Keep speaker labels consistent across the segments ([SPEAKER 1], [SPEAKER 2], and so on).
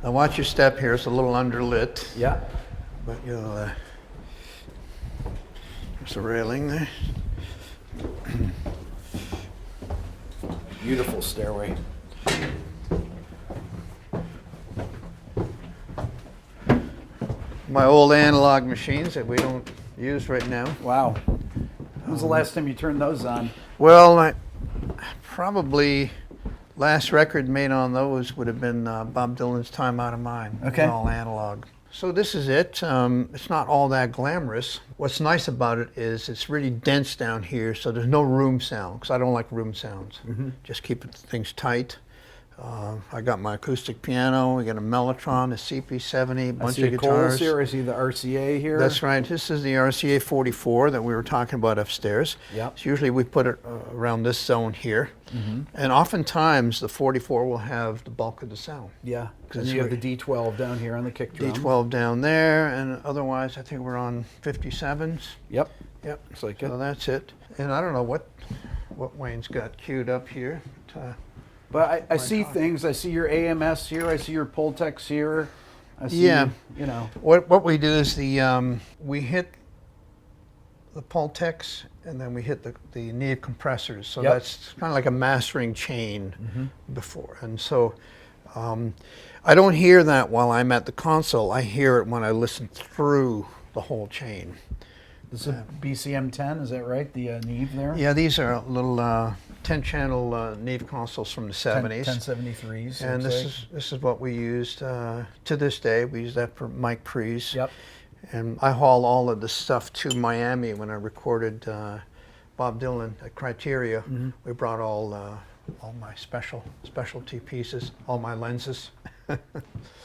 [SPEAKER 1] Now watch your step here, it's a little underlit.
[SPEAKER 2] Yeah.
[SPEAKER 1] But you'll, there's a railing there.
[SPEAKER 2] Beautiful stairway.
[SPEAKER 1] My old analog machines that we don't use right now.
[SPEAKER 2] Wow. When was the last time you turned those on?
[SPEAKER 1] Well, probably last record made on those would have been Bob Dylan's Time Out of Mind.
[SPEAKER 2] Okay.
[SPEAKER 1] It's all analog. So this is it. It's not all that glamorous. What's nice about it is it's really dense down here, so there's no room sound, because I don't like room sounds. Just keep things tight. I got my acoustic piano, we got a Mellotron, a CP70, a bunch of guitars.
[SPEAKER 2] I see here, I see the RCA here.
[SPEAKER 1] That's right, this is the RCA 44 that we were talking about upstairs.
[SPEAKER 2] Yep.
[SPEAKER 1] So usually we put it around this zone here. And oftentimes the 44 will have the bulk of the sound.
[SPEAKER 2] Yeah, and you have the D12 down here on the kick drum.
[SPEAKER 1] D12 down there, and otherwise I think we're on 57s.
[SPEAKER 2] Yep.
[SPEAKER 1] Yep.
[SPEAKER 2] Looks like
[SPEAKER 1] So
[SPEAKER 2] it.
[SPEAKER 1] that's it. And I don't know what Wayne's got queued up here.
[SPEAKER 2] But I see things. I see your AMS here. I see your Pultex here. I see, you know.
[SPEAKER 1] What we do is we hit the Pultex and then we hit the Neve compressors. So that's kind of like a mastering chain before. And so I don't hear that while I'm at the console. I hear it when I listen through the whole chain.
[SPEAKER 2] This is a BCM10, is that right? The Neve there?
[SPEAKER 1] Yeah, these are little 10-channel Neve consoles from the 70s.
[SPEAKER 2] 1073s.
[SPEAKER 1] And this is what we used to this day. We use that for mic pre's.
[SPEAKER 2] Yep.
[SPEAKER 1] And I haul all of this stuff to Miami when I recorded Bob Dylan at Criteria. We brought all my specialty pieces, all my lenses.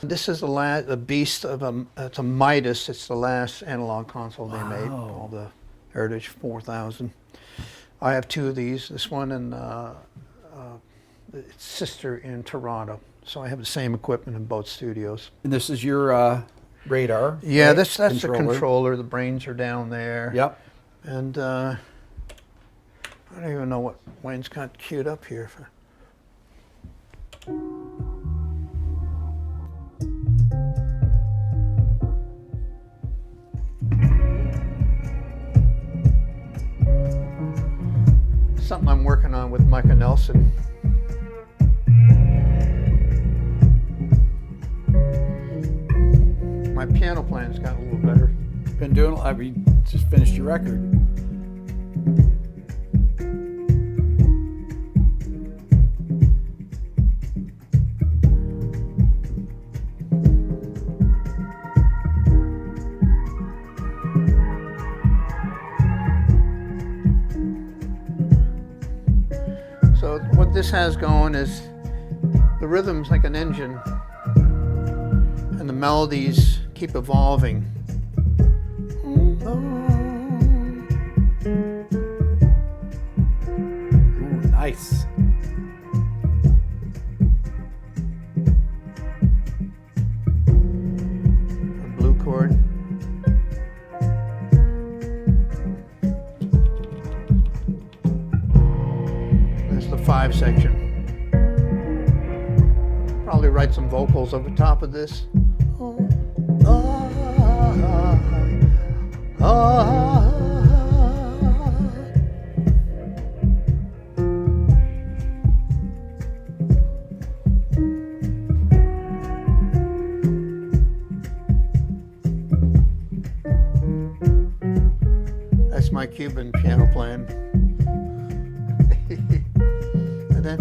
[SPEAKER 1] This is the beast of it's a Midas. It's the last analog console they made, all the Heritage 4000. I have two of these. This one and its sister in Toronto. So I have the same equipment in both studios.
[SPEAKER 2] And this is your radar.
[SPEAKER 1] Yeah,
[SPEAKER 2] right?
[SPEAKER 1] that's the controller. The brains are down there.
[SPEAKER 2] Yep.
[SPEAKER 1] And I don't even know what Wayne's got queued up here for. Something I'm working on with Micah Nelson. My piano playing's gotten a little better.
[SPEAKER 2] Been doing, you just finished your record.
[SPEAKER 1] So what this has going is the rhythm's like an engine and the melodies keep evolving.
[SPEAKER 2] Ooh, nice.
[SPEAKER 1] A blue chord. That's the 5 section. Probably write some vocals over top of this. That's my Cuban piano playing. And then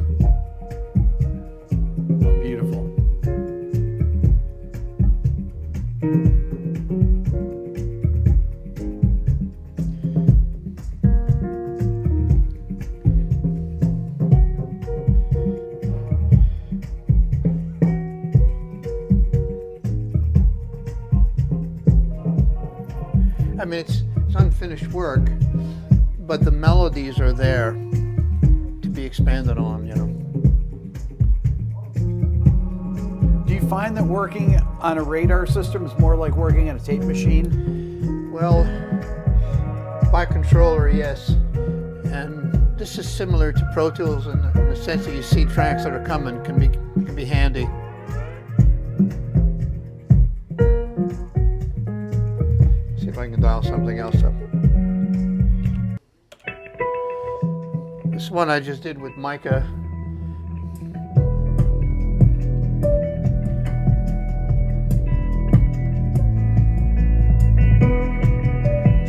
[SPEAKER 2] Beautiful.
[SPEAKER 1] I mean, it's unfinished work, but the melodies are there to be expanded on, you know.
[SPEAKER 2] Do you find that working on a radar system is more like working on a tape machine?
[SPEAKER 1] Well, by controller, yes. And this is similar to Pro Tools in the sense that you see tracks that are coming, can be handy. something else up. This one I just did with mica.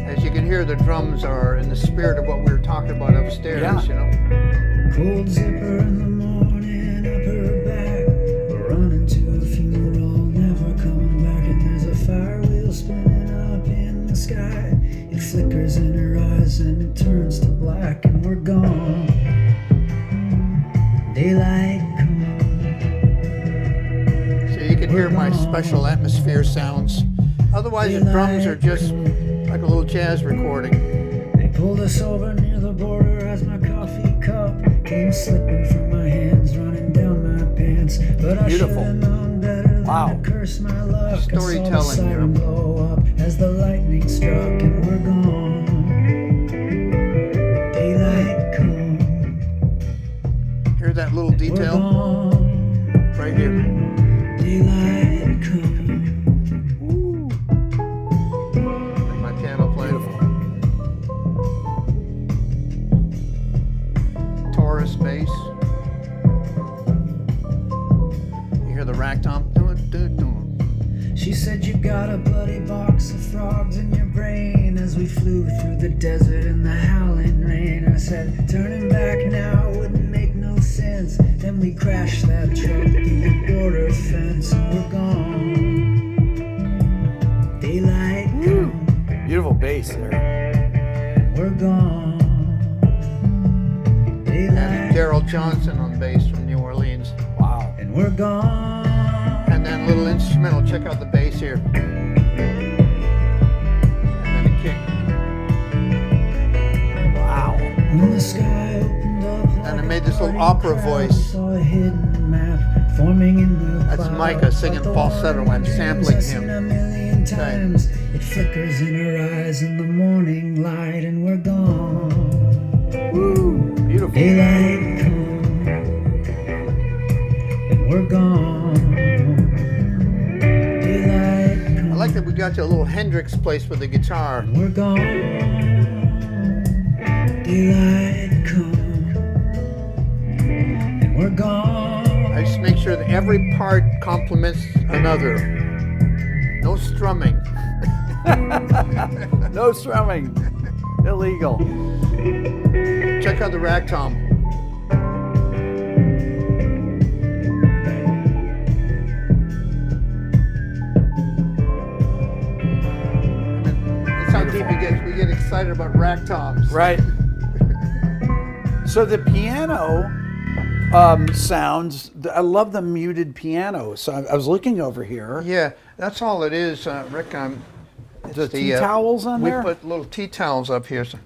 [SPEAKER 1] As you can hear, the drums are in the spirit of what we were talking about upstairs, you know.
[SPEAKER 3] Cold zipper in the morning, up her back. We're running to a funeral, never coming back. And there's a fire wheel spinning up in the sky. It flickers in her eyes and it turns to black, and we're gone. Daylight come.
[SPEAKER 1] So you can hear my special atmosphere sounds. Otherwise, the drums are just like a little jazz recording.
[SPEAKER 3] They pulled us over near the border as my coffee cup came slipping from my hands, running down my pants. But I should have known better than to curse my luck.
[SPEAKER 1] Storytelling,
[SPEAKER 3] I saw the siren blow up as the lightning struck, and we're gone. Daylight come.
[SPEAKER 1] Hear that little detail? Right here.
[SPEAKER 3] Daylight come.
[SPEAKER 1] My piano playing. Taurus bass. You hear the rack tom?
[SPEAKER 3] She said you got a bloody box of frogs in your brain as we flew through the desert in the howling rain. I said, turning back now wouldn't make no sense. Then we crashed that truck through the border fence, and we're gone. Daylight come.
[SPEAKER 2] Beautiful bass there.
[SPEAKER 3] We're gone. Daylight.
[SPEAKER 1] And Daryl Johnson on bass from New Orleans.
[SPEAKER 2] Wow.
[SPEAKER 3] And we're gone.
[SPEAKER 1] And then a little instrumental. Check out the bass here. And then a kick.
[SPEAKER 2] Wow.
[SPEAKER 3] When the sky opened up
[SPEAKER 1] And I made this little opera voice.
[SPEAKER 3] saw a hidden map forming in the
[SPEAKER 1] That's
[SPEAKER 3] clouds.
[SPEAKER 1] Micah singing falsetto. I'm sampling
[SPEAKER 3] I've seen
[SPEAKER 1] him.
[SPEAKER 3] a million times. It flickers in her eyes in the morning light, and we're gone.
[SPEAKER 2] Woo. Beautiful.
[SPEAKER 3] Daylight come, and we're gone. Daylight come,
[SPEAKER 1] I like that we got to a little Hendrix place with the guitar.
[SPEAKER 3] and we're gone. Daylight come, and we're gone.
[SPEAKER 1] I just make sure that every part complements another. No strumming.
[SPEAKER 2] No strumming. Illegal.
[SPEAKER 1] Check out the rack tom. That's how deep it gets. We get excited about rack toms.
[SPEAKER 2] Right. So the piano sounds, I love the muted piano. So I was looking over here.
[SPEAKER 1] Yeah, that's all it is, Rick. It's
[SPEAKER 2] The tea towels on there?
[SPEAKER 1] We put little tea towels up here. So.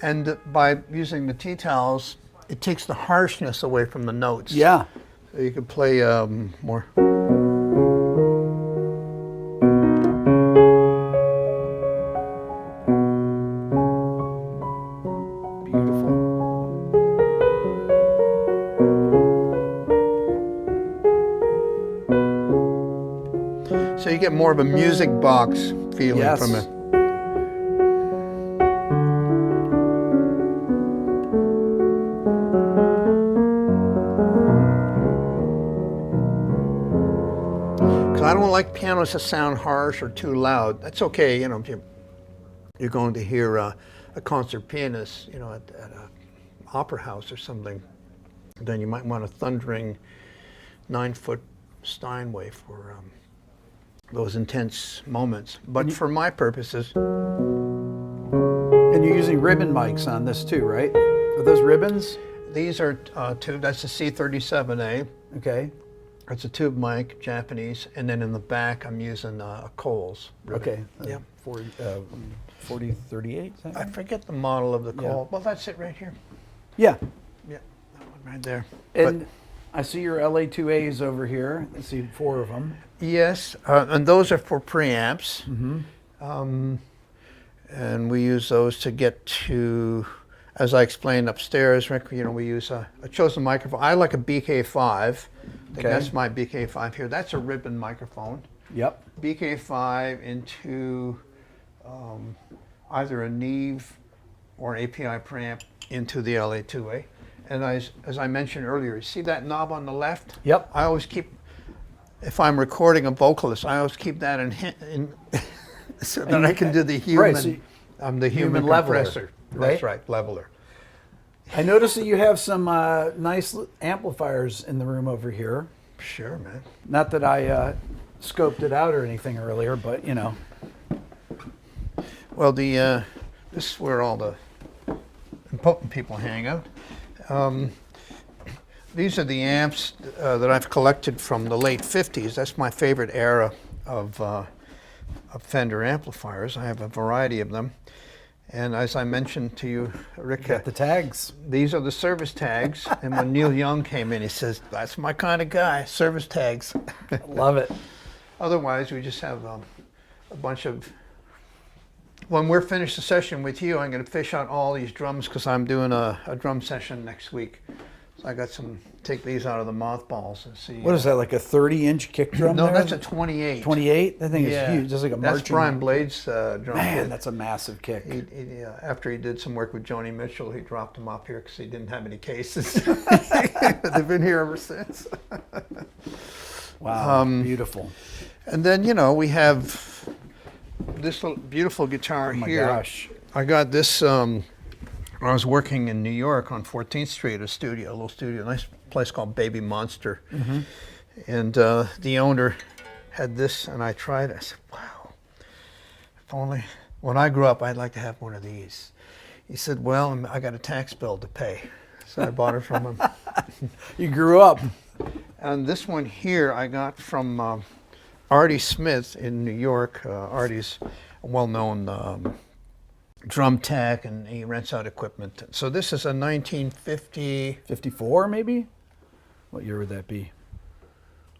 [SPEAKER 1] And by using the tea towels, it takes the harshness away from the notes.
[SPEAKER 2] Yeah.
[SPEAKER 1] So you can play more.
[SPEAKER 2] Beautiful.
[SPEAKER 1] So you get more of a music box feeling
[SPEAKER 2] Yes.
[SPEAKER 1] from it. I don't like pianos that sound harsh or too loud. That's okay, you know. You're going to hear a concert pianist, you know, at an opera house or something. Then you might want a thundering 9-foot Steinway for those intense moments. But for my purposes,
[SPEAKER 2] And you're using ribbon mics on this too, right? Are those ribbons?
[SPEAKER 1] these are two. That's the C37A.
[SPEAKER 2] Okay.
[SPEAKER 1] It's a tube mic, Japanese, and then in the back I'm using a Coles ribbon.
[SPEAKER 2] Okay.
[SPEAKER 1] Yeah.
[SPEAKER 2] 4038?
[SPEAKER 1] I forget the model of the Cole. Well, that's it right here.
[SPEAKER 2] Yeah.
[SPEAKER 1] Yeah, that one right there.
[SPEAKER 2] And I see your LA2As over here. I see 4 of them.
[SPEAKER 1] Yes, and those are for preamps. And we use those to get to, as I explained upstairs, Rick, you know, we use a chosen microphone. I like a BK5. I think that's my BK5 here. That's a ribbon microphone.
[SPEAKER 2] Yep.
[SPEAKER 1] BK5 into either a Neve or an API preamp into the LA2A. And as I mentioned earlier, you see that knob on the left?
[SPEAKER 2] Yep.
[SPEAKER 1] I always keep, if I'm recording a vocalist, I always keep that in so that I can do the human,
[SPEAKER 2] Right, so
[SPEAKER 1] the human
[SPEAKER 2] leveler,
[SPEAKER 1] compressor. That's right, leveler.
[SPEAKER 2] I noticed that you have some nice amplifiers in the room over here.
[SPEAKER 1] Sure, man.
[SPEAKER 2] Not that I scoped it out or anything earlier, but you know.
[SPEAKER 1] Well, this is where all the important people hang out. These are the amps that I've collected from the late 50s. That's my favorite era of Fender amplifiers. I have a variety of them. And as I mentioned to you, Rick,
[SPEAKER 2] Got the tags.
[SPEAKER 1] these are the service tags. And when Neil Young came in, he says, that's my kind of guy, service tags.
[SPEAKER 2] Love it.
[SPEAKER 1] Otherwise, we just have a bunch of, when we're finished the session with you, I'm going to fish out all these drums because I'm doing a drum session next week. So I got some, take these out of the mothballs and see.
[SPEAKER 2] What is that, like a 30-inch kick drum?
[SPEAKER 1] No,
[SPEAKER 2] there?
[SPEAKER 1] that's a 28.
[SPEAKER 2] 28? That thing is
[SPEAKER 1] Yeah.
[SPEAKER 2] huge. Just like a
[SPEAKER 1] That's
[SPEAKER 2] marching.
[SPEAKER 1] Brian Blade's drum
[SPEAKER 2] Man,
[SPEAKER 1] kit.
[SPEAKER 2] that's a massive kick.
[SPEAKER 1] After he did some work with Joni Mitchell, he dropped them up here because he didn't have any cases. They've been here ever since.
[SPEAKER 2] Wow, beautiful.
[SPEAKER 1] And then, you know, we have this little beautiful guitar
[SPEAKER 2] Oh my
[SPEAKER 1] here.
[SPEAKER 2] gosh.
[SPEAKER 1] I got this, I was working in New York on 14th Street, a little studio, a nice place called Baby Monster.
[SPEAKER 2] Mm-hmm.
[SPEAKER 1] And the owner had this, and I tried it. I said, wow, if only, when I grew up, I'd like to have one of these. He said, well, I got a tax bill to pay. So I bought it from him.
[SPEAKER 2] You grew up.
[SPEAKER 1] And this one here I got from Artie Smith in New York. Artie's a well-known drum tech, and he rents out equipment. So this is a 1950...
[SPEAKER 2] 54 maybe? What year would that be?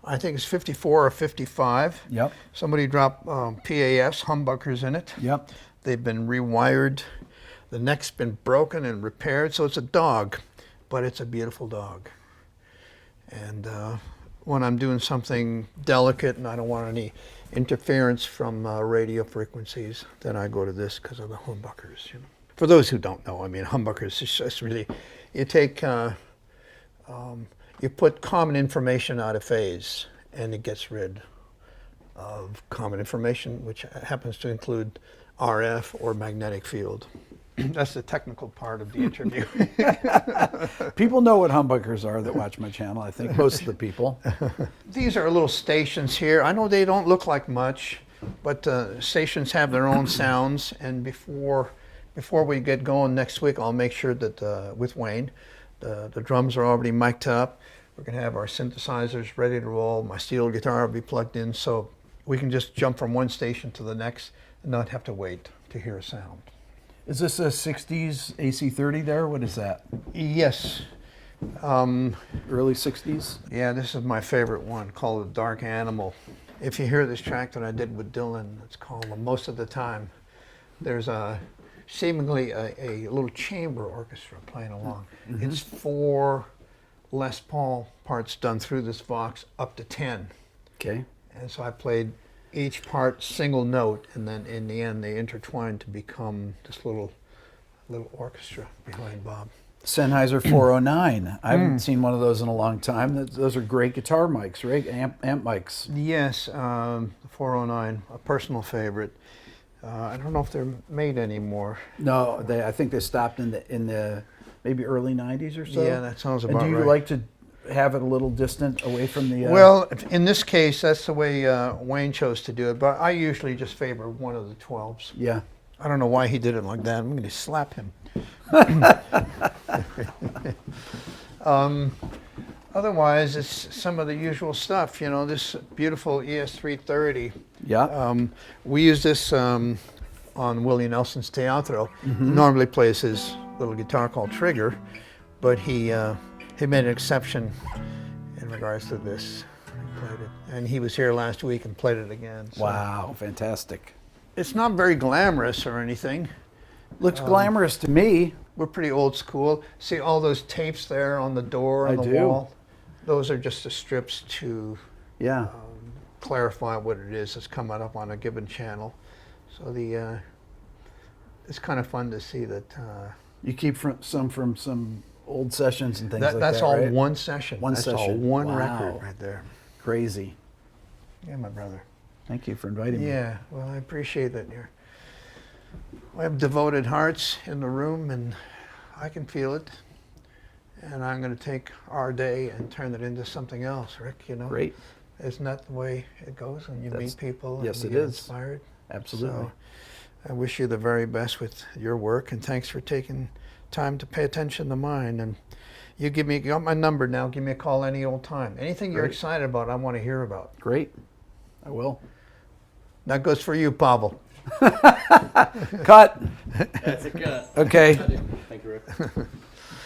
[SPEAKER 1] I think it's 54 or 55.
[SPEAKER 2] Yep.
[SPEAKER 1] Somebody dropped PAFs, humbuckers in it.
[SPEAKER 2] Yep.
[SPEAKER 1] They've been rewired. The neck's been broken and repaired, so it's a dog, but it's a beautiful dog. And when I'm doing something delicate and I don't want any interference from radio frequencies, then I go to this because of the humbuckers. You know. For those who don't know, I mean, humbuckers is just really, you take, you put common information out of phase, and it gets rid of common information, which happens to include RF or magnetic field. That's the technical part of the interview.
[SPEAKER 2] People know what humbuckers are that watch my channel, I think, most of the people.
[SPEAKER 1] These are little stations here. I know they don't look like much, but stations have their own sounds. And before we get going next week, I'll make sure that with Wayne, the drums are already mic'd up. We're going to have our synthesizers ready to roll. My steel guitar will be plugged in, so we can just jump from one station to the next and not have to wait to hear a sound.
[SPEAKER 2] Is this a 60s AC30 there? What is that?
[SPEAKER 1] Yes.
[SPEAKER 2] Early 60s?
[SPEAKER 1] Yeah, this is my favorite one, called The Dark Animal. If you hear this track that I did with Dylan, it's called Most of the Time. There's seemingly a little chamber orchestra playing along. Mm-hmm. It's 4 Les Paul parts done through this Vox up to 10.
[SPEAKER 2] Okay.
[SPEAKER 1] And so I played each part single note, and then in the end they intertwined to become this little orchestra behind Bob.
[SPEAKER 2] Sennheiser 409. I haven't seen one of those in a long time. Those are great guitar mics, right? Amp mics.
[SPEAKER 1] Yes, the 409, a personal favorite. I don't know if they're made anymore.
[SPEAKER 2] No, I think they stopped in the maybe early 90s or so.
[SPEAKER 1] Yeah, that sounds about right.
[SPEAKER 2] And do you like to have it a little distant away from the...
[SPEAKER 1] Well, in this case, that's the way Wayne chose to do it, but I usually just favor one of the 12s.
[SPEAKER 2] Yeah.
[SPEAKER 1] I don't know why he did it like that. I'm going to slap him. Otherwise, it's some of the usual stuff. You know, this beautiful ES330.
[SPEAKER 2] Yeah.
[SPEAKER 1] We use this on Willie Nelson's Teatro.
[SPEAKER 2] Mm-hmm.
[SPEAKER 1] He normally plays his little guitar called Trigger, but he made an exception in regards to this. He played it. And he was here last week and played it again. So.
[SPEAKER 2] Wow, fantastic.
[SPEAKER 1] it's not very glamorous or anything.
[SPEAKER 2] Looks glamorous to me.
[SPEAKER 1] We're pretty old school. See all those tapes there on the door and
[SPEAKER 2] I
[SPEAKER 1] the
[SPEAKER 2] do.
[SPEAKER 1] wall? Those are just the strips to
[SPEAKER 2] Yeah.
[SPEAKER 1] clarify what it is that's coming up on a given channel. So it's kind of fun to see that.
[SPEAKER 2] You keep some from some old sessions and things like that.
[SPEAKER 1] That's all
[SPEAKER 2] right?
[SPEAKER 1] one session.
[SPEAKER 2] One
[SPEAKER 1] that's
[SPEAKER 2] session.
[SPEAKER 1] all one
[SPEAKER 2] Wow.
[SPEAKER 1] record right there.
[SPEAKER 2] Crazy.
[SPEAKER 1] Yeah, my brother.
[SPEAKER 2] Thank you for inviting me.
[SPEAKER 1] Yeah, well, I appreciate that. We have devoted hearts in the room, and I can feel it. And I'm going to take our day and turn it into something else, Rick. You know,
[SPEAKER 2] Great.
[SPEAKER 1] Isn't that the way it goes when you
[SPEAKER 2] That's-
[SPEAKER 1] meet people?
[SPEAKER 2] yes,
[SPEAKER 1] and
[SPEAKER 2] it
[SPEAKER 1] you get
[SPEAKER 2] is.
[SPEAKER 1] Inspired.
[SPEAKER 2] Absolutely.
[SPEAKER 1] So, I wish you the very best with your work, and thanks for taking time to pay attention to mine. And you got my number now. Give me a call any old time. Anything you're
[SPEAKER 2] Great.
[SPEAKER 1] excited about, I want to hear about.
[SPEAKER 2] Great. I will.
[SPEAKER 1] That goes for you, Pavel.
[SPEAKER 2] Cut.
[SPEAKER 4] That's a cut.
[SPEAKER 2] Okay.
[SPEAKER 4] Thank you, Rick.